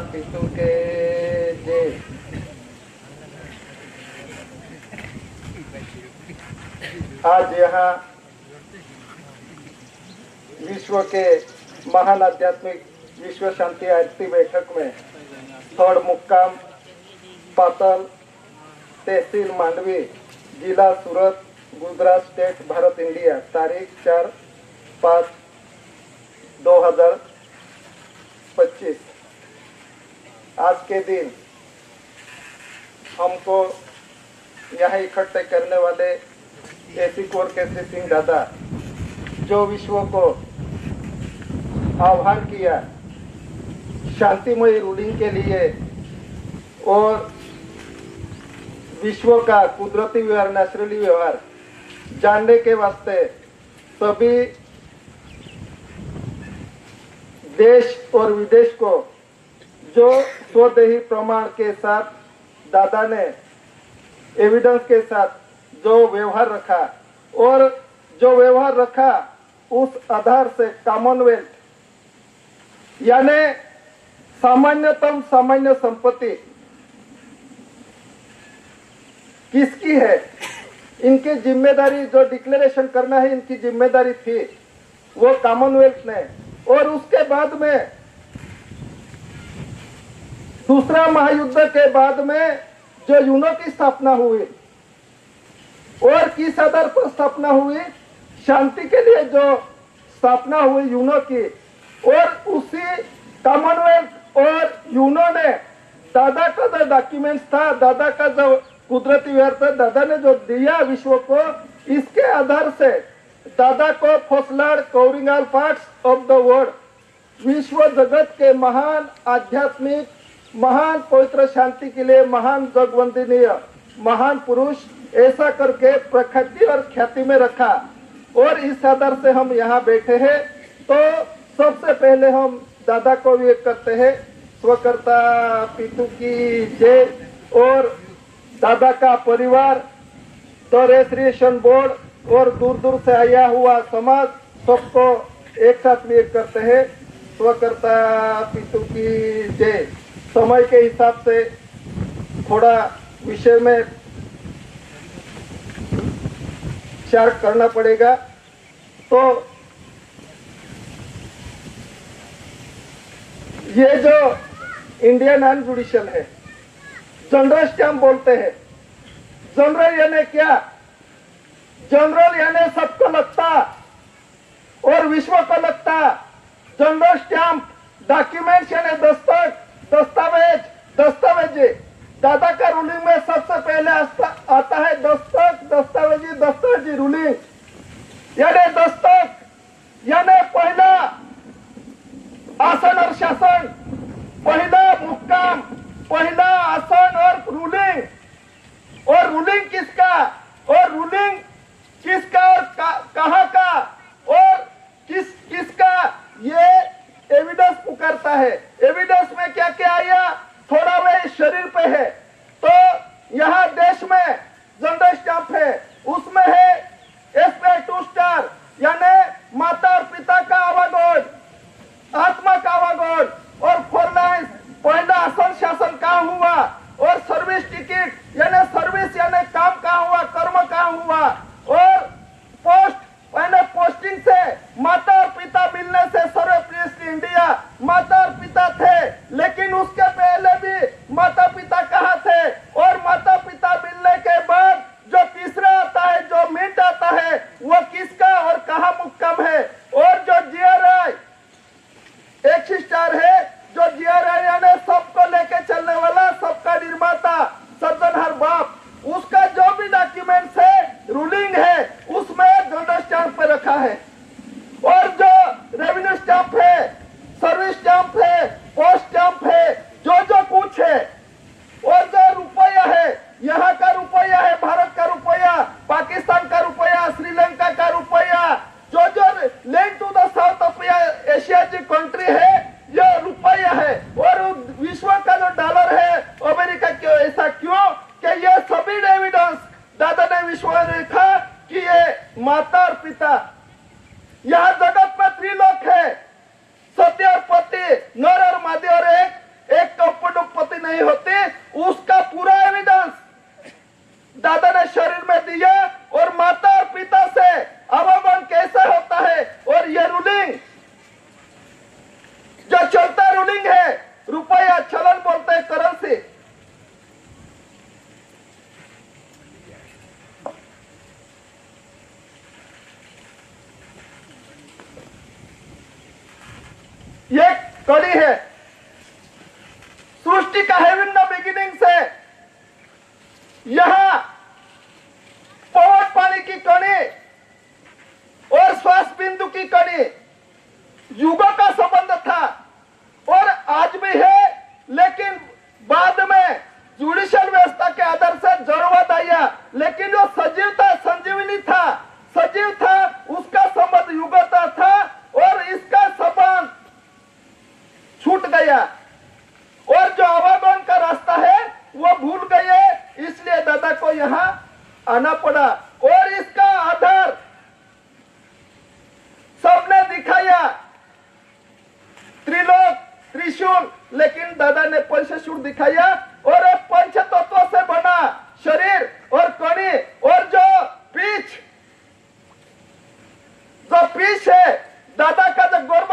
पितु के जय। आज यहाँ विश्व के महान आध्यात्मिक विश्व शांति आरती बैठक में थर्ड मुक्काम पातल तहसील मांडवी जिला सूरत गुजरात स्टेट भारत इंडिया तारीख 4/5/2025 आज के दिन हमको यहाँ इकट्ठे करने वाले एसी कोर केसरी सिंह दादा जो विश्व को आह्वान किया शांतिमय रूलिंग के लिए और विश्व का कुदरती व्यवहार नेचुरली व्यवहार जानने के वास्ते सभी देश और विदेश को जो स्वदेही प्रमाण के साथ दादा ने एविडेंस के साथ जो व्यवहार रखा और जो व्यवहार रखा उस आधार से कॉमनवेल्थ यानी सामान्यतम सामान्य संपत्ति किसकी है, इनकी जिम्मेदारी जो डिक्लेरेशन करना है इनकी जिम्मेदारी थी वो कॉमनवेल्थ ने। और उसके बाद में दूसरा महायुद्ध के बाद में जो यूनो की स्थापना हुई और किस आधार पर स्थापना हुई, शांति के लिए जो स्थापना हुई यूनो की, और उसी कॉमनवेल्थ और यूनो ने दादा का जो डॉक्यूमेंट्स था, दादा का जो कुदरती व्यवहार था, दादा ने जो दिया विश्व को, इसके आधार से दादा को फॉसलाड covering all parts of the world विश्व जगत के महान आध्यात्मिक महान पवित्र शांति के लिए महान जगवंदनीय महान पुरुष ऐसा करके प्रख्याति और ख्याति में रखा। और इस आधार से हम यहाँ बैठे हैं। तो सबसे पहले हम दादा को भी करते हैं स्वकर्ता पितु की जय। और दादा का परिवार तो रेजिस्ट्रेशन बोर्ड और दूर दूर से आया हुआ समाज सबको एक साथ भी करते हैं स्वकर्ता पितु की जय। समय के हिसाब से थोड़ा विषय में विचार करना पड़ेगा। तो ये जो इंडियन नॉन जुडिशियल है, जनरल स्टैम्प बोलते हैं। जनरल यानी क्या? जनरल यानी सबको लगता और विश्व को लगता। जनरल स्टैम्प डॉक्यूमेंट्स यानी दस्तावेज। दादा का रूलिंग में सबसे पहले आता है दस्तावेजी रूलिंग यानी दस्तक यानी पहला आसन और शासन, पहला मुक्काम, पहला आसन और रूलिंग किसका और कहाँ का और किसका, ये एविडेंस पुकारता है। एविडेंस में क्या क्या आया, थोड़ा वे शरीर पे है। तो यहाँ देश में जनरल स्टैम्प है, उसमें है एसपी 2 स्टार यानी माता और पिता का आवागमन, आत्मा का आवागमन। और 4 लाइन्स पहला आसन शासन कहाँ हुआ, और सर्विस टिकट यानी सर्विस यानी काम कहाँ हुआ, कर्म कहाँ हुआ। और पोस्ट यानी पोस्टिंग से माता और पिता मिलने से सर्वप्रिय इंडिया माता और पिता थे, लेकिन उसके पहले भी माता पिता कहाँ थे। और माता पिता मिलने के बाद जो तीसरा आता है, जो मिनट आता है, वो किसका और कहाँ मुक्काम है। और जो जीआरआई 1 स्टार है, जो जीआरआई यानी सबको लेके चलने वाला, सबका निर्माता, सज्जनहार बाप, उसका जो भी डॉक्यूमेंट्स है, रूलिंग है, उसमें जनरल स्टैम्प पे रखा है। और जो रेवेन्यू स्टैम्प है, सर्विस स्टैम्प कि ये सभी एविडेंस दादा ने विश्व में देखा कि ये माता और पिता, यहाँ जगत में त्रिलोक है, सत्य और पति, नर और मादी, और एक कौपडुपति नहीं होती, उसका पूरा एविडेंस दादा ने शरीर में दिया। और माता और पिता से अवगमन कैसे होता है, और ये रूलिंग जो चलता रूलिंग है, रुपया चलन बोलते हैं, करेंसी, ये कड़ी है सृष्टि का हेवन द बिगिनिंग से। यहां पवन पानी की कड़ी और श्वास बिंदु की कड़ी युगों का संबंध था और आज भी है, लेकिन बाद में जुडिशियल व्यवस्था के आधार से जरूरत आया, लेकिन जो सजीव था, संजीवनी था, सजीव था, उसका संबंध युगता था और इसका संबंध छूट गया और जो आवागमन का रास्ता है वो भूल गए, इसलिए दादा को यहाँ आना पड़ा। और इसका आधार सबने दिखाया, त्रिलोक, त्रिशूल, लेकिन दादा ने पंचशूल दिखाया और एक पंच तत्व से बना शरीर और कड़ी और जो पीछ है दादा का, जो गर्भ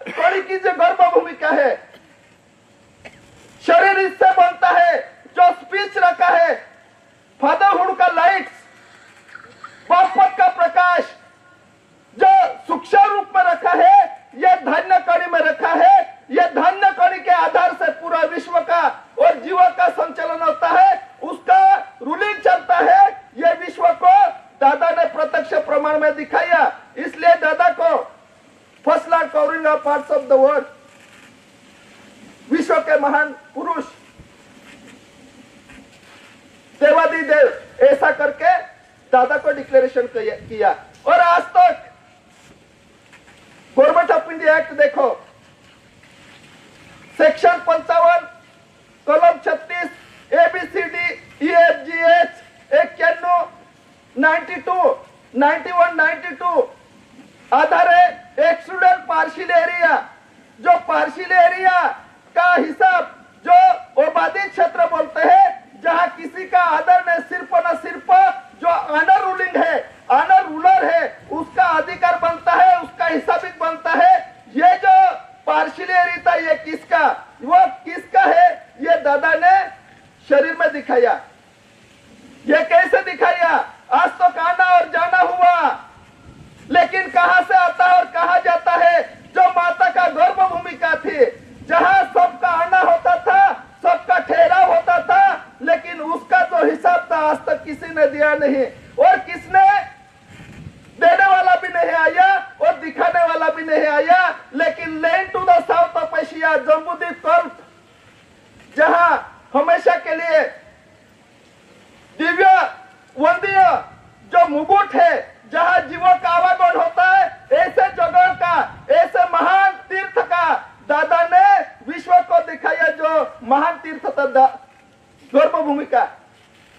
कड़ी की जो गर्भ भूमिका है, शरीर इससे बनता है, जो स्पीच रखा है, फादरहुड का लाइट्स, बापत का प्रकाश जो सूक्ष्म रूप में रखा है, यह धन्य कड़ी में रखा है। यह धन्य कड़ी के आधार से पूरा विश्व का और जीव का संचालन होता है, उसका रूलिंग चलता है। यह विश्व को दादा ने प्रत्यक्ष प्रमाण में दिखाया, इसलिए दादा को first Lord covering of parts of the world, विश्व के महान पुरुष देवादी देव, ऐसा करके दादा को डिक्लेरेशन किया। और आज तक गवर्नमेंट ऑफ इंडिया एक्ट देखो, सेक्शन 55 कलम 36 ABCD EFGH 91 92 91 92 आधार है एक्सक्लूडेड पार्शियल एरिया, जो पार्शियल एरिया का हिसाब जो आबादी क्षेत्र बोलते हैं, जहां किसी का आदर न सिर्फ जो ऑनर रूलिंग है, ऑनर रूलर है, उसका अधिकार बनता है, उसका हिसाब बनता है। ये जो पार्शियल एरिया था, ये किसका, वो किसका है, ये दादा ने शरीर में दिखाया। ये कैसे दिखाया, आज तो आना और जाना हुआ, लेकिन कहां से आता है और कहां जाता है, जो माता का गर्भ भूमिका थी, जहां सबका आना होता था, सबका ठहराव होता था, लेकिन उसका जो हिसाब था आज तक किसी ने दिया नहीं और किसने देने वाला भी नहीं आया और दिखाने वाला भी नहीं आया। लेकिन land to the south of Asia, Jambudvipa कल्प, जहां हमेशा के लिए दिव्य वंदनीय जो मुकुट है, जहां जीवों का आवागमन होता है, ऐसे जगह का, ऐसे महान तीर्थ का दादा ने विश्व को दिखाया, जो महान तीर्थ था गर्भ भूमिका।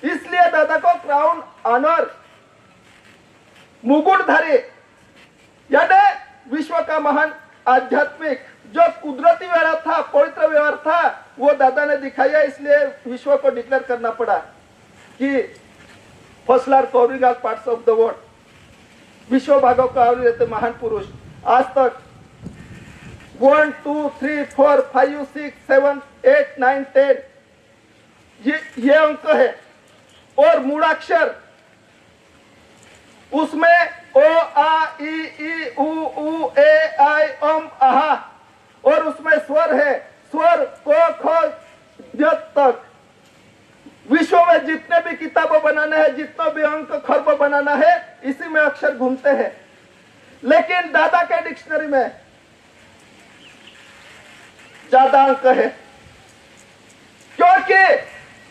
इसलिए दादा को क्राउन ऑनर मुकुटधारी, यानी विश्व का महान आध्यात्मिक जो कुदरती व्यवहार था, पवित्र व्यवहार था, वो दादा ने दिखाया। इसलिए विश्व को डिक्लेयर करना पड़ा कि first Lord covering all parts of the world, विश्व भागों का आवरी रहते महान पुरुष। आज तक 1 2 3 4 5 6 7 8 9 10 ये अंक है और मूलाक्षर उसमें ओ आ ई ई उ ए आई आहा, और उसमें स्वर है, स्वर को ख तक। विश्व में जितने भी किताबें बनाने हैं, जितना भी अंक खर्ब बनाना है, इसी में अक्षर घूमते हैं। लेकिन दादा के डिक्शनरी में ज्यादा अंक है, क्योंकि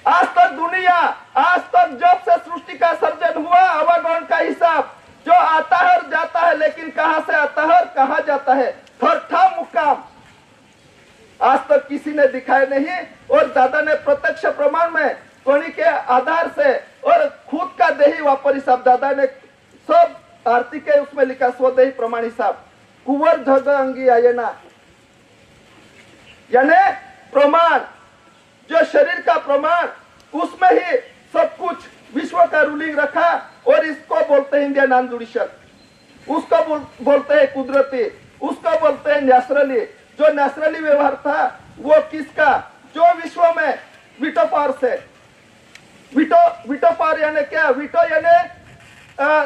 आज तक दुनिया, आज तक जब से सृष्टि का सर्जन हुआ, आवागमन का हिसाब जो आता है और जाता है, लेकिन कहां से आता है और कहां जाता है, थर्था मुकाम आज तक किसी ने दिखाए नहीं। और दादा ने प्रत्यक्ष प्रमाण में कणी के आधार से और खुद का देही वापर हिसाब दादा ने सब आर्थिक है उसमें लिखा स्वदेही प्रमाण हिसाब कुंवर धग अंगी आयना, यानी प्रमाण जो शरीर का प्रमाण उसमें ही सब कुछ विश्व का रूलिंग रखा और इसको बोलते हैं इंडियन नॉन जुडिशियल, उसको बोलते हैं कुदरती, उसको बोलते हैं नेचुरली। जो नेचुरली व्यवहार था वो किसका, जो विश्व में वीटो पावर से, वीटो पावर यानी क्या, वीटो यानी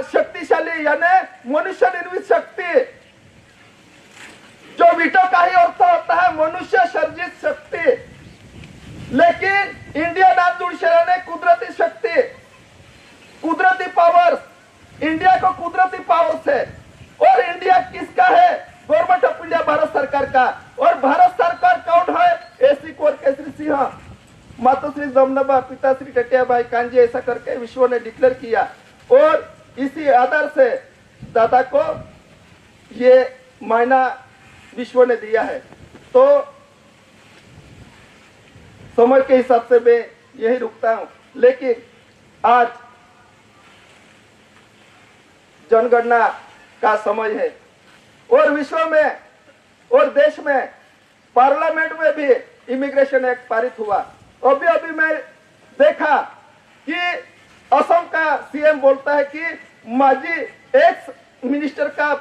शक्तिशाली यानी मनुष्य निर्मित शक्ति, जो वीटो का ही अर्थ होता है मनुष्य सर्जित शक्ति, लेकिन इंडिया नॉन जुडिशियल ने कुदरती शक्ति, कुदरती पावर, इंडिया को कुदरती पावर से, और इंडिया किसका है, गवर्नमेंट ऑफ इंडिया भारत सरकार का, और भारत सरकार कौन है, एसी कोर केसरी सिंह, मातोश्री जमनाबा, पिताश्री टटिया भाई कांजी, ऐसा करके विश्व ने डिक्लेयर किया और इसी आधार से दादा को ये मायना विश्व ने दिया है। तो समय के हिसाब से मैं यही रुकता हूं, लेकिन आज जनगणना का समय है और विश्व में और देश में पार्लियामेंट में भी इमिग्रेशन एक्ट पारित हुआ। अभी अभी मैं देखा कि असम का सीएम बोलता है कि माजी एक्स मिनिस्टर का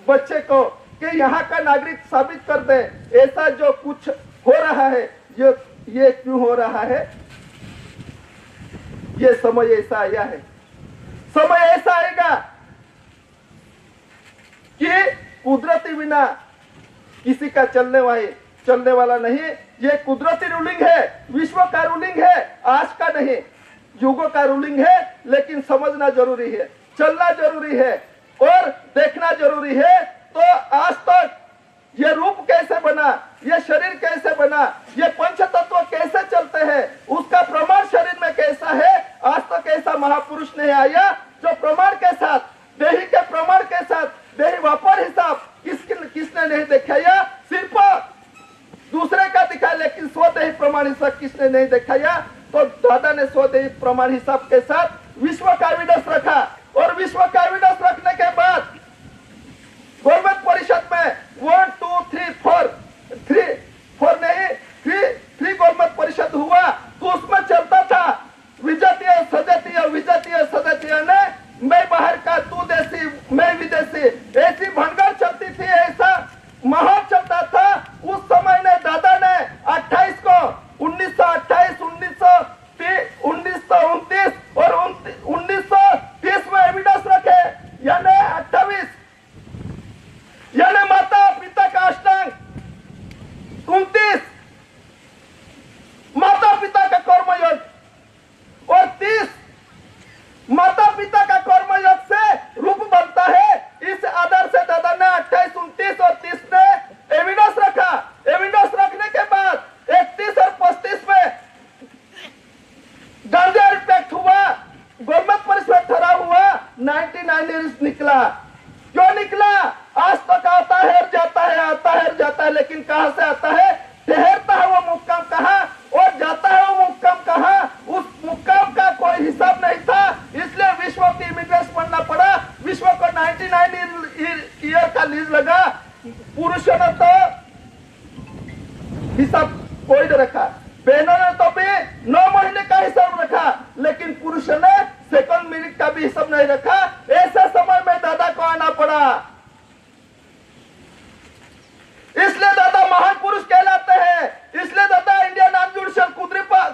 बच्चे को कि यहाँ का नागरिक साबित कर दे, ऐसा जो कुछ हो रहा है ये क्यों हो रहा है, ये समय ऐसा आया है, समय ऐसा आएगा कि कुदरती बिना किसी का चलने वाला नहीं। ये कुदरती रूलिंग है, विश्व का रूलिंग है, आज का नहीं, युगों का रूलिंग है, लेकिन समझना जरूरी है, चलना जरूरी है और देखना जरूरी है। तो आज तक ये रूप कैसे बना, ये शरीर कैसे बना, ये पंच तत्व कैसे चलते हैं, उसका प्रमाण शरीर में कैसा है, आज तक ऐसा महापुरुष नहीं आया जो प्रमाण के साथ, देही के प्रमाण के साथ, देही वापर हिसाब किसने नहीं दिखाया, सिर्फ दूसरे का दिखाया, लेकिन स्वदेही प्रमाण हिसाब किसने नहीं दिखाया। तो दादा ने स्वदेही प्रमाण हिसाब के साथ विश्व का एविडेंस रखा और विश्व का एविडेंस रखने के बाद गवर्नमेंट परिषद में 1 2 3 4 नहीं 3 गवर्नमेंट परिषद हुआ, तो उसमें चलता था विजातीय सजातीय ने मैं बाहर का, तू देसी, मैं विदेशी, ऐसी भनगड़ चलती थी, ऐसा माहौल चलता था। उस समय ने दादा ने 28 को 1928, 1929 और 1930 में एविडेंस रखे, यानी 28, यानी माता पिता का अष्टांग 29, माता पिता का कर्मयोग और 30 माता पिता का कर्मयोग से रूप बनता है। इस आधार से दादा ने 28, 29 और 30 ने एविडेंस रखा। एविडेंस रखने के बाद 31 और 35 में गांधी इम्पैक्ट हुआ, गवर्नमेंट परिषद ठहराव हुआ, 99 निकला। क्यों निकला? आज तक आता है जाता है, लेकिन कहां से आता है, ठहरता है वो मुक्काम कहां और जाता है वो मुक्काम कहां, उस मुक्काम का कोई हिसाब नहीं था। इसलिए विश्व की इमिग्रेशन बनना पड़ा। विश्व को 99 ईयर का लीज लगा, पुरुषों ने तो हिसाब कोई नहीं रखा, बहनों ने तो भी 9 महीने का हिसाब रखा, लेकिन पुरुषों ने सेकंड मिनट का भी हिसाब नहीं रखा। ऐसे समय में दादा को आना पड़ा, इसलिए दादा महान पुरुष कहलाते हैं, इसलिए दादा इंडिया नॉन जुडिशियल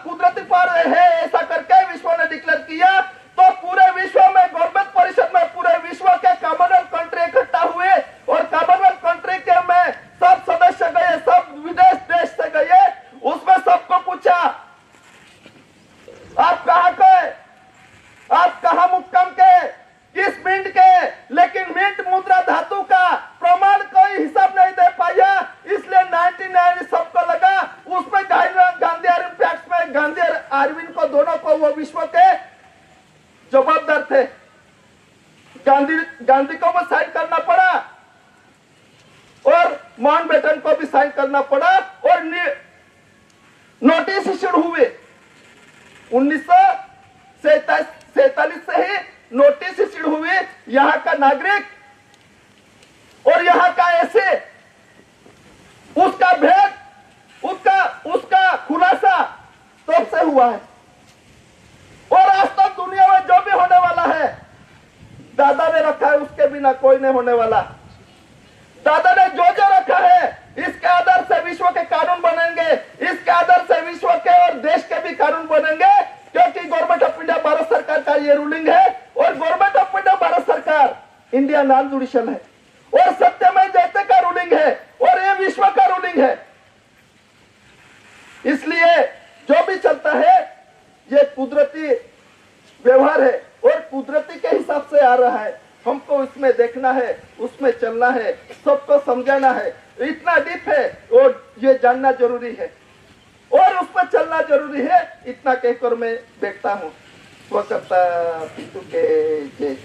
कुदरती पावर है, ऐसा करके विश्व ने डिक्लेयर किया। तो पूरे विश्व में गवर्नमेंट परिषद में पूरे विश्व के कॉमनवेल्थ कंट्री इकट्ठा हुए और कॉमनवेल्थ कंट्री के में सब सदस्य गए, सब विदेश देश से गए, उसमें सबको पूछा आप कहां के, आप कहां मुक्काम के, किस मिंट के, लेकिन मिंट मुद्रा धातु का प्रमाण कोई हिसाब नहीं दे पाया। इसलिए 99 सबको लगा, उसमें गांधी इम्पैक्ट में गांधी और अरविंद को, दोनों को वो विश्व के जवाबदार थे। गांधी को भी साइन करना पड़ा और माउंटबेटन को भी साइन करना पड़ा और नोटिस इश्यूड हुए 1947 से ही नोटिस इश्यू हुई यहाँ का नागरिक और यहाँ का ऐसे उसका भेद उसका खुलासा तब से हुआ है। और आज तक दुनिया में जो भी होने वाला है दादा ने रखा है, उसके बिना कोई नहीं होने वाला। दादा ने जो जो रखा है इसके आधार से विश्व के कानून बनेंगे, इसके आधार से विश्व के और देश के भी कानून बनेंगे, क्योंकि गवर्नमेंट ऑफ इंडिया भारत सरकार का ये रूलिंग है और गवर्नमेंट ऑफ इंडिया भारत सरकार इंडिया नॉन जुडिशियल है और सत्यमय जयते का रूलिंग है और ये विश्व का रूलिंग है। इसलिए जो भी चलता है ये कुदरती व्यवहार है और कुदरती के हिसाब से आ रहा है। हमको इसमें देखना है, उसमें चलना है, सबको समझाना है। इतना डीप है और ये जानना जरूरी है और उस पर चलना जरूरी है। इतना कहकर मैं देखता हूँ। स्वच्छता के जय।